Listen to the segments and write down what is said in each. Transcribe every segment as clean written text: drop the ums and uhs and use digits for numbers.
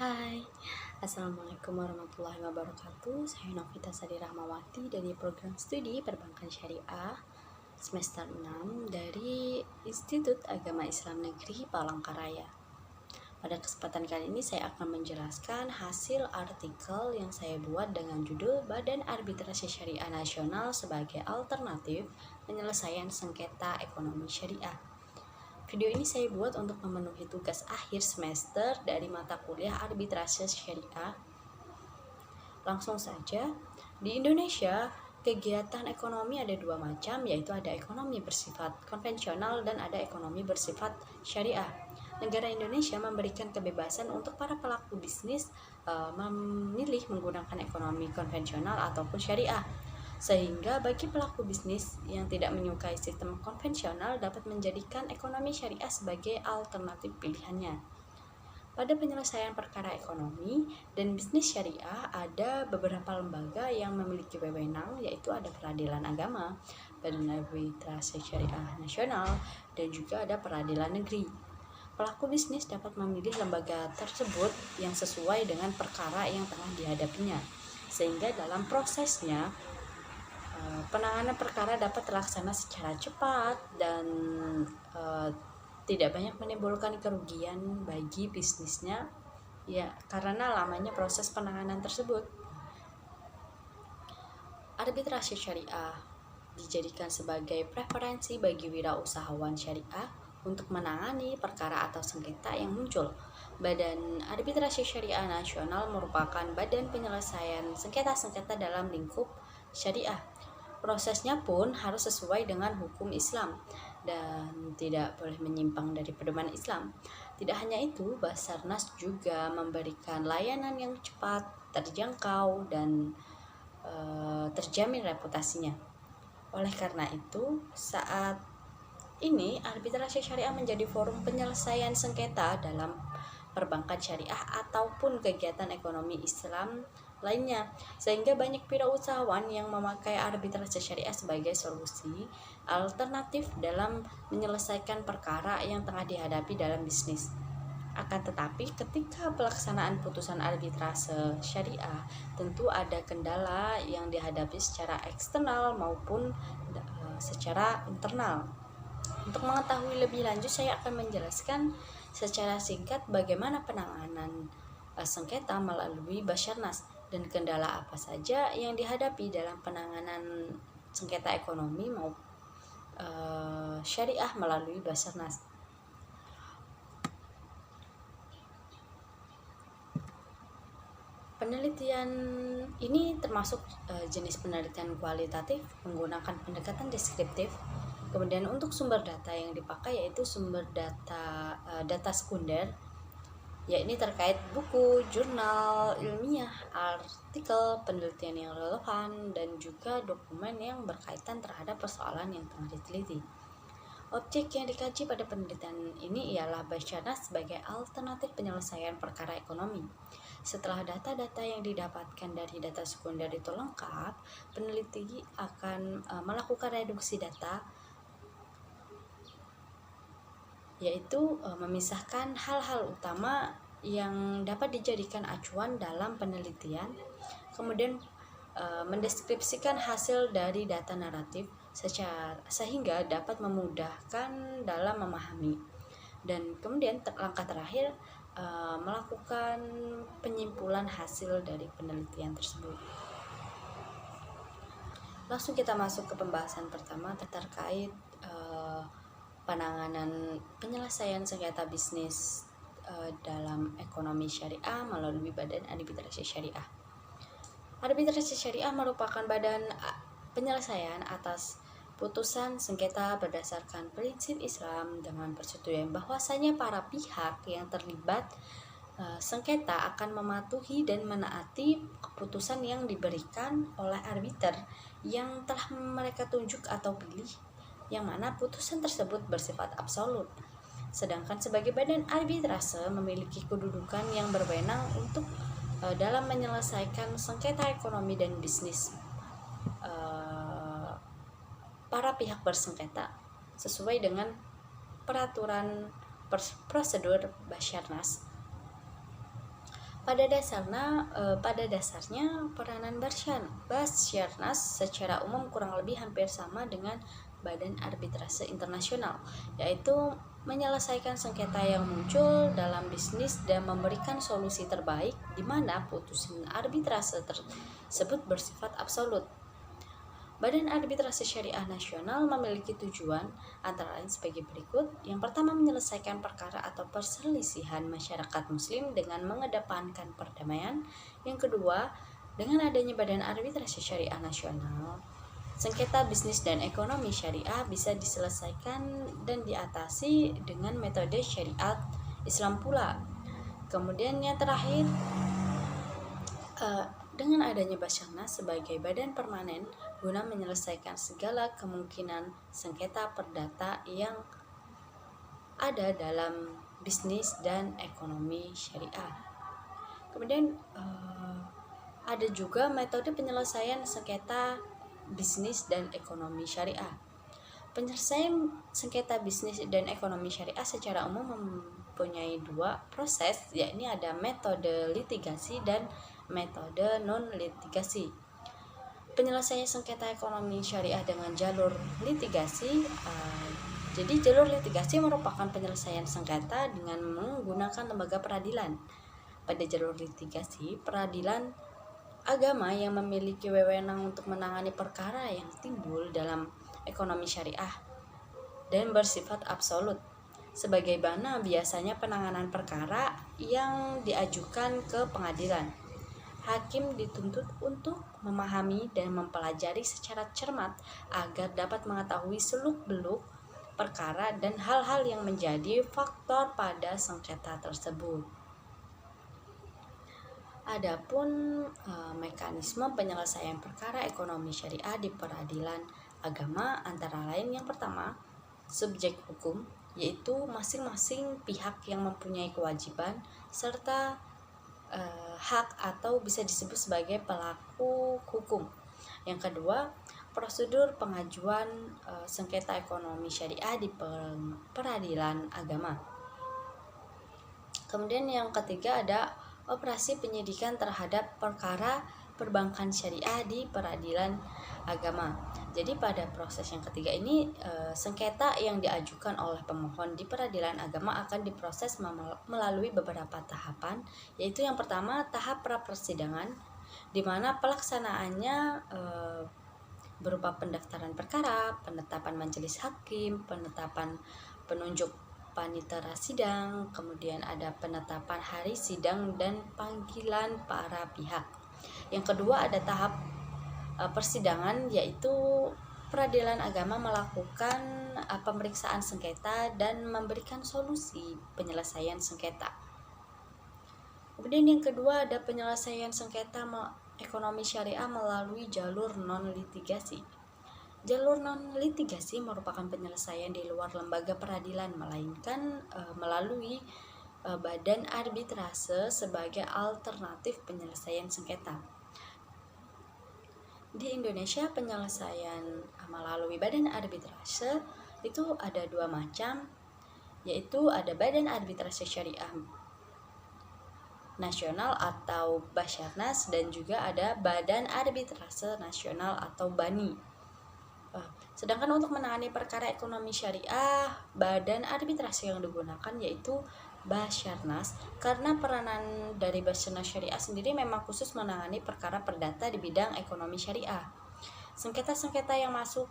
Hai, Assalamualaikum warahmatullahi wabarakatuh. Saya Novita Sari Rahmawati dari program studi Perbankan Syariah semester 6 dari Institut Agama Islam Negeri Palangkaraya. Pada kesempatan kali ini saya akan menjelaskan hasil artikel yang saya buat dengan judul Badan Arbitrase Syariah Nasional sebagai Alternatif Penyelesaian Sengketa Ekonomi Syariah. Video ini saya buat untuk memenuhi tugas akhir semester dari mata kuliah arbitrase syariah. Langsung saja, di Indonesia kegiatan ekonomi ada dua macam, yaitu ada ekonomi bersifat konvensional dan ada ekonomi bersifat syariah. Negara Indonesia memberikan kebebasan untuk para pelaku bisnis memilih menggunakan ekonomi konvensional ataupun syariah. Sehingga bagi pelaku bisnis yang tidak menyukai sistem konvensional dapat menjadikan ekonomi syariah sebagai alternatif pilihannya. Pada penyelesaian perkara ekonomi dan bisnis syariah ada beberapa lembaga yang memiliki wewenang, yaitu ada Peradilan Agama, Badan Arbitrase Syariah Nasional, dan juga ada Peradilan Negeri. Pelaku bisnis dapat memilih lembaga tersebut yang sesuai dengan perkara yang tengah dihadapinya, sehingga dalam prosesnya penanganan perkara dapat terlaksana secara cepat dan tidak banyak menimbulkan kerugian bagi bisnisnya, ya karena lamanya proses penanganan tersebut. Arbitrase syariah dijadikan sebagai preferensi bagi wirausahawan syariah untuk menangani perkara atau sengketa yang muncul. Badan Arbitrase Syariah Nasional merupakan badan penyelesaian sengketa-sengketa dalam lingkup syariah. Prosesnya pun harus sesuai dengan hukum Islam dan tidak boleh menyimpang dari pedoman Islam. Tidak hanya itu, Basarnas juga memberikan layanan yang cepat, terjangkau, dan terjamin reputasinya. Oleh karena itu, saat ini arbitrase syariah menjadi forum penyelesaian sengketa dalam perbankan syariah ataupun kegiatan ekonomi Islam lainnya, sehingga banyak wirausahawan yang memakai arbitrase syariah sebagai solusi alternatif dalam menyelesaikan perkara yang tengah dihadapi dalam bisnis. Akan tetapi ketika pelaksanaan putusan arbitrase syariah tentu ada kendala yang dihadapi secara eksternal maupun secara internal. Untuk mengetahui lebih lanjut, saya akan menjelaskan secara singkat bagaimana penanganan sengketa melalui Basarnas dan kendala apa saja yang dihadapi dalam penanganan sengketa ekonomi maupun syariah melalui Basarnas. Penelitian ini termasuk jenis penelitian kualitatif menggunakan pendekatan deskriptif. Kemudian untuk sumber data yang dipakai yaitu sumber data sekunder, yakni terkait buku, jurnal ilmiah, artikel penelitian yang relevan, dan juga dokumen yang berkaitan terhadap persoalan yang tengah diteliti. Objek yang dikaji pada penelitian ini ialah Basarnas sebagai alternatif penyelesaian perkara ekonomi. Setelah data-data yang didapatkan dari data sekunder itu lengkap, peneliti akan melakukan reduksi data, yaitu memisahkan hal-hal utama yang dapat dijadikan acuan dalam penelitian, kemudian mendeskripsikan hasil dari data naratif sehingga dapat memudahkan dalam memahami, dan kemudian langkah terakhir melakukan penyimpulan hasil dari penelitian tersebut. Langsung kita masuk ke pembahasan pertama terkait penanganan penyelesaian sengketa bisnis dalam ekonomi syariah melalui Badan Arbitrase Syariah. Arbitrase syariah merupakan badan penyelesaian atas putusan sengketa berdasarkan prinsip Islam dengan persetujuan bahwasanya para pihak yang terlibat sengketa akan mematuhi dan menaati keputusan yang diberikan oleh arbiter yang telah mereka tunjuk atau pilih, yang mana putusan tersebut bersifat absolut. Sedangkan sebagai badan arbitrase memiliki kedudukan yang berwenang untuk dalam menyelesaikan sengketa ekonomi dan bisnis para pihak bersengketa sesuai dengan peraturan prosedur Basarnas. Pada dasarnya peranan Basarnas secara umum kurang lebih hampir sama dengan Badan Arbitrase Internasional, yaitu menyelesaikan sengketa yang muncul dalam bisnis dan memberikan solusi terbaik di mana putusan arbitrase tersebut bersifat absolut. Badan Arbitrase Syariah Nasional memiliki tujuan antara lain sebagai berikut. Yang pertama, menyelesaikan perkara atau perselisihan masyarakat muslim dengan mengedepankan perdamaian. Yang kedua, dengan adanya Badan Arbitrase Syariah Nasional, sengketa bisnis dan ekonomi syariah bisa diselesaikan dan diatasi dengan metode syariat Islam pula. Kemudian yang terakhir, dengan adanya Basarnas sebagai badan permanen guna menyelesaikan segala kemungkinan sengketa perdata yang ada dalam bisnis dan ekonomi syariah. Kemudian ada juga metode penyelesaian sengketa bisnis dan ekonomi syariah. Penyelesaian sengketa bisnis dan ekonomi syariah secara umum mempunyai dua proses, yakni ada metode litigasi dan metode non-litigasi. Penyelesaian sengketa ekonomi syariah dengan jalur litigasi. Jadi jalur litigasi merupakan penyelesaian sengketa dengan menggunakan lembaga peradilan. Pada jalur litigasi, peradilan agama yang memiliki wewenang untuk menangani perkara yang timbul dalam ekonomi syariah dan bersifat absolut. Sebagai mana biasanya penanganan perkara yang diajukan ke pengadilan. Hakim dituntut untuk memahami dan mempelajari secara cermat agar dapat mengetahui seluk-beluk perkara dan hal-hal yang menjadi faktor pada sengketa tersebut. Adapun mekanisme penyelesaian perkara ekonomi syariah di peradilan agama antara lain, yang pertama, subjek hukum, yaitu masing-masing pihak yang mempunyai kewajiban serta hak atau bisa disebut sebagai pelaku hukum. Yang kedua, prosedur pengajuan sengketa ekonomi syariah di peradilan agama. Kemudian yang ketiga ada operasi penyidikan terhadap perkara perbankan syariah di peradilan agama. Jadi pada proses yang ketiga ini sengketa yang diajukan oleh pemohon di peradilan agama akan diproses melalui beberapa tahapan, yaitu yang pertama tahap pra persidangan, di mana pelaksanaannya berupa pendaftaran perkara, penetapan majelis hakim, penetapan penunjuk panitera sidang, kemudian ada penetapan hari sidang dan panggilan para pihak. Yang kedua ada tahap persidangan, yaitu peradilan agama melakukan pemeriksaan sengketa dan memberikan solusi penyelesaian sengketa. Kemudian yang kedua ada penyelesaian sengketa ekonomi syariah melalui jalur non-litigasi. Jalur non-litigasi merupakan penyelesaian di luar lembaga peradilan, melainkan melalui badan arbitrase sebagai alternatif penyelesaian sengketa. Di Indonesia penyelesaian melalui badan arbitrase itu ada dua macam, yaitu ada Badan Arbitrase Syariah Nasional atau Basarnas dan juga ada Badan Arbitrase Nasional atau BANI. Sedangkan untuk menangani perkara ekonomi syariah, badan arbitrase yang digunakan yaitu Basarnas, karena peranan dari Basarnas Syariah sendiri memang khusus menangani perkara perdata di bidang ekonomi syariah. Sengketa-sengketa yang masuk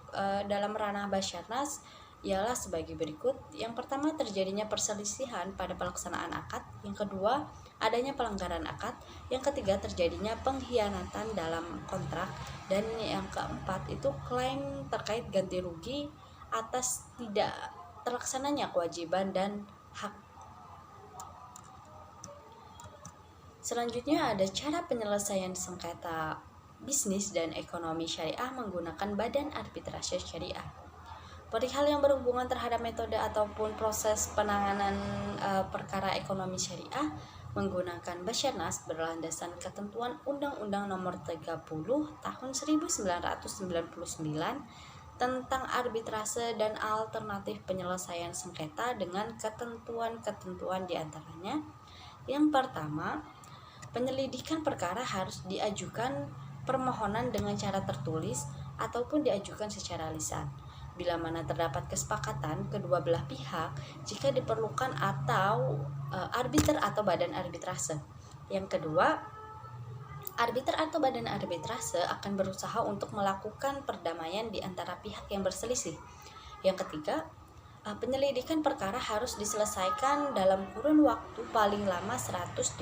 dalam ranah Basarnas ialah sebagai berikut. Yang pertama, terjadinya perselisihan pada pelaksanaan akad. Yang kedua, adanya pelanggaran akad. Yang ketiga, terjadinya pengkhianatan dalam kontrak. Dan yang keempat itu klaim terkait ganti rugi atas tidak terlaksananya kewajiban dan hak. Selanjutnya ada cara penyelesaian sengketa bisnis dan ekonomi syariah menggunakan Badan Arbitrase Syariah. Perihal yang berhubungan terhadap metode ataupun proses penanganan perkara ekonomi syariah menggunakan Basarnas berlandasan ketentuan Undang-Undang Nomor 30 Tahun 1999 tentang arbitrase dan alternatif penyelesaian sengketa dengan ketentuan-ketentuan diantaranya. Yang pertama, Penyelidikan perkara harus diajukan permohonan dengan cara tertulis ataupun diajukan secara lisan. Bila mana terdapat kesepakatan kedua belah pihak, jika diperlukan atau arbiter atau badan arbitrase. Yang kedua, arbiter atau badan arbitrase akan berusaha untuk melakukan perdamaian di antara pihak yang berselisih. Yang ketiga, penyelidikan perkara harus diselesaikan dalam kurun waktu paling lama 180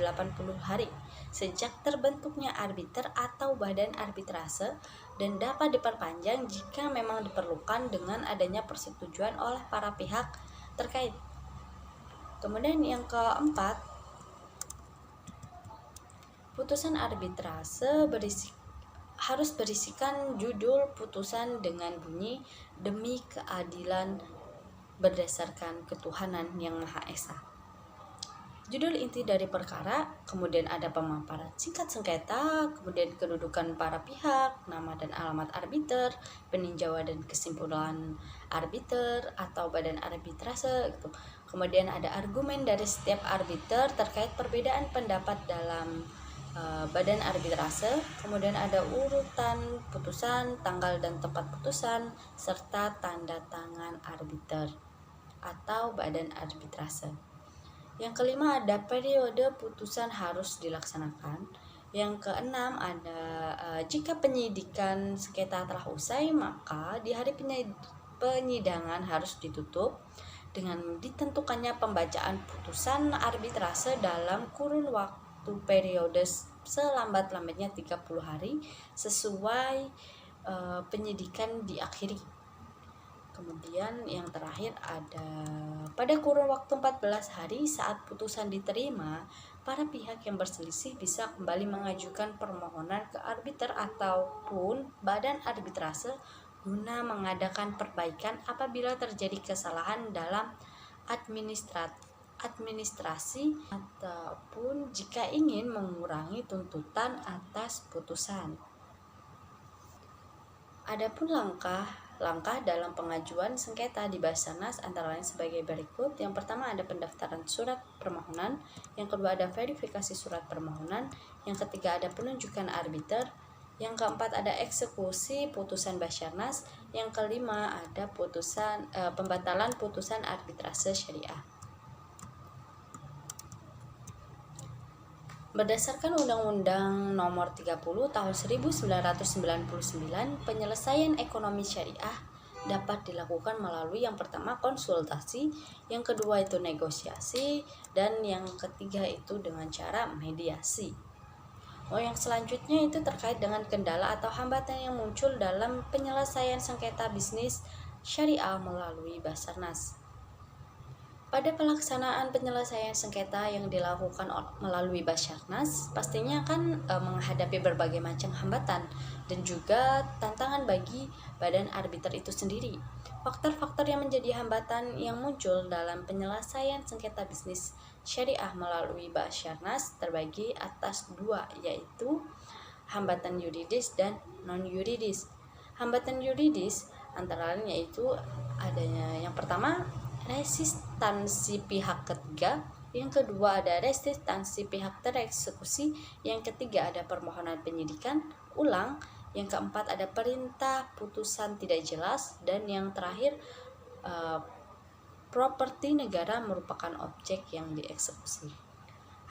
hari sejak terbentuknya arbiter atau badan arbitrase dan dapat diperpanjang jika memang diperlukan dengan adanya persetujuan oleh para pihak terkait. Kemudian yang keempat, putusan arbitrase harus berisikan judul putusan dengan bunyi demi keadilan berdasarkan ketuhanan yang Maha Esa. Judul inti dari perkara, kemudian ada pemaparan singkat sengketa, kemudian kedudukan para pihak, nama dan alamat arbiter, peninjauan dan kesimpulan arbiter atau badan arbitrase gitu. Kemudian ada argumen dari setiap arbiter terkait perbedaan pendapat dalam badan arbitrase, kemudian ada urutan putusan, tanggal dan tempat putusan, serta tanda tangan arbiter atau badan arbitrase. Yang kelima ada periode putusan harus dilaksanakan. Yang keenam ada jika penyidikan sengketa telah usai, maka di hari penyidangan harus ditutup dengan ditentukannya pembacaan putusan arbitrase dalam kurun waktu periode selambat-lambatnya 30 hari sesuai penyidikan diakhiri. Kemudian yang terakhir ada pada kurun waktu 14 hari saat putusan diterima, para pihak yang berselisih bisa kembali mengajukan permohonan ke arbiter ataupun badan arbitrase guna mengadakan perbaikan apabila terjadi kesalahan dalam administrasi ataupun jika ingin mengurangi tuntutan atas putusan. Adapun langkah dalam pengajuan sengketa di Basarnas antara lain sebagai berikut. Yang pertama ada pendaftaran surat permohonan, yang kedua ada verifikasi surat permohonan, yang ketiga ada penunjukan arbiter, yang keempat ada eksekusi putusan Basarnas, yang kelima ada pembatalan putusan arbitrase syariah. Berdasarkan Undang-Undang Nomor 30 Tahun 1999, penyelesaian ekonomi syariah dapat dilakukan melalui yang pertama konsultasi, yang kedua itu negosiasi, dan yang ketiga itu dengan cara mediasi. Yang selanjutnya itu terkait dengan kendala atau hambatan yang muncul dalam penyelesaian sengketa bisnis syariah melalui Basarnas. Pada pelaksanaan penyelesaian sengketa yang dilakukan melalui Basarnas, pastinya akan menghadapi berbagai macam hambatan dan juga tantangan bagi badan arbiter itu sendiri. Faktor-faktor yang menjadi hambatan yang muncul dalam penyelesaian sengketa bisnis syariah melalui Basarnas terbagi atas dua, yaitu hambatan yuridis dan non-yuridis. Hambatan yuridis antara lain yaitu adanya yang pertama resistansi pihak ketiga, yang kedua ada resistansi pihak tereksekusi, yang ketiga ada permohonan penyidikan ulang, yang keempat ada perintah putusan tidak jelas, dan yang terakhir properti negara merupakan objek yang dieksekusi.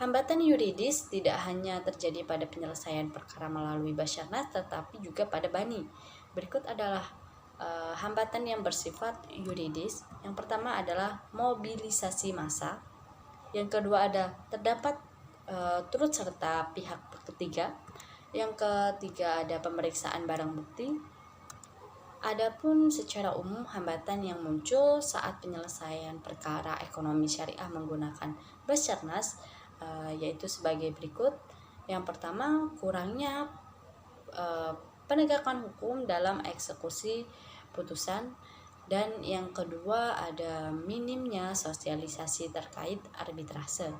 Hambatan yuridis tidak hanya terjadi pada penyelesaian perkara melalui Basarnas tetapi juga pada bani. Berikut adalah hambatan yang bersifat yuridis. Yang pertama adalah mobilisasi massa. Yang kedua ada terdapat turut serta pihak ketiga. Yang ketiga ada pemeriksaan barang bukti. Adapun secara umum hambatan yang muncul saat penyelesaian perkara ekonomi syariah menggunakan Basarnas yaitu sebagai berikut. Yang pertama, kurangnya penegakan hukum dalam eksekusi putusan, dan yang kedua ada minimnya sosialisasi terkait arbitrase.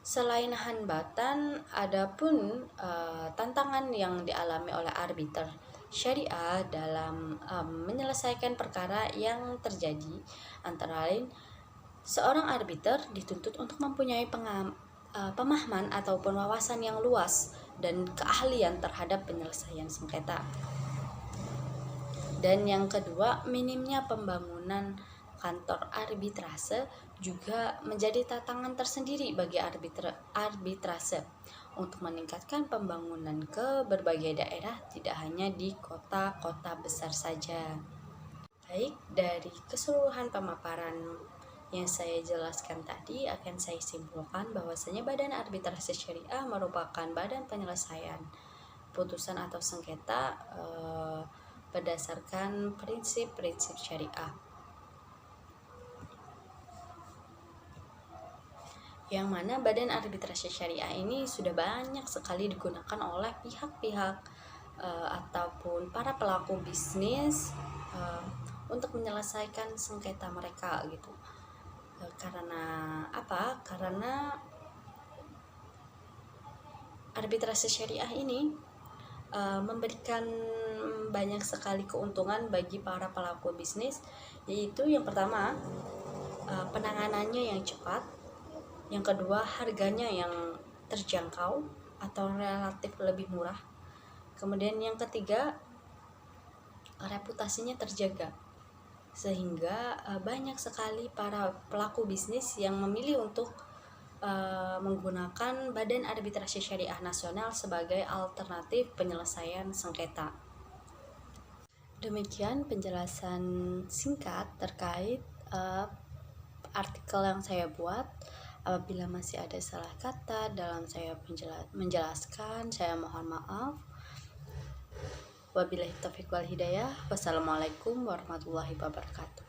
Selain hambatan, adapun tantangan yang dialami oleh arbiter syariah dalam menyelesaikan perkara yang terjadi antara lain Seorang arbiter dituntut untuk mempunyai pemahaman ataupun wawasan yang luas dan keahlian terhadap penyelesaian sengketa. Dan yang kedua, minimnya pembangunan kantor arbitrase juga menjadi tantangan tersendiri bagi arbitrase untuk meningkatkan pembangunan ke berbagai daerah, tidak hanya di kota-kota besar saja. Baik, dari keseluruhan pemaparan yang saya jelaskan tadi, akan saya simpulkan bahwasanya Badan Arbitrase Syariah merupakan badan penyelesaian putusan atau sengketa berdasarkan prinsip-prinsip syariah, yang mana Badan Arbitrase Syariah ini sudah banyak sekali digunakan oleh pihak-pihak ataupun para pelaku bisnis untuk menyelesaikan sengketa mereka gitu. Karena apa? Karena arbitrase syariah ini memberikan banyak sekali keuntungan bagi para pelaku bisnis, yaitu yang pertama penanganannya yang cepat, yang kedua harganya yang terjangkau atau relatif lebih murah, kemudian yang ketiga reputasinya terjaga, sehingga banyak sekali para pelaku bisnis yang memilih untuk menggunakan Badan Arbitrase Syariah Nasional sebagai alternatif penyelesaian sengketa. Demikian penjelasan singkat terkait artikel yang saya buat. Apabila masih ada salah kata dalam saya menjelaskan, saya mohon maaf. Wabillahi taufiq wal hidayah. Wassalamualaikum warahmatullahi wabarakatuh.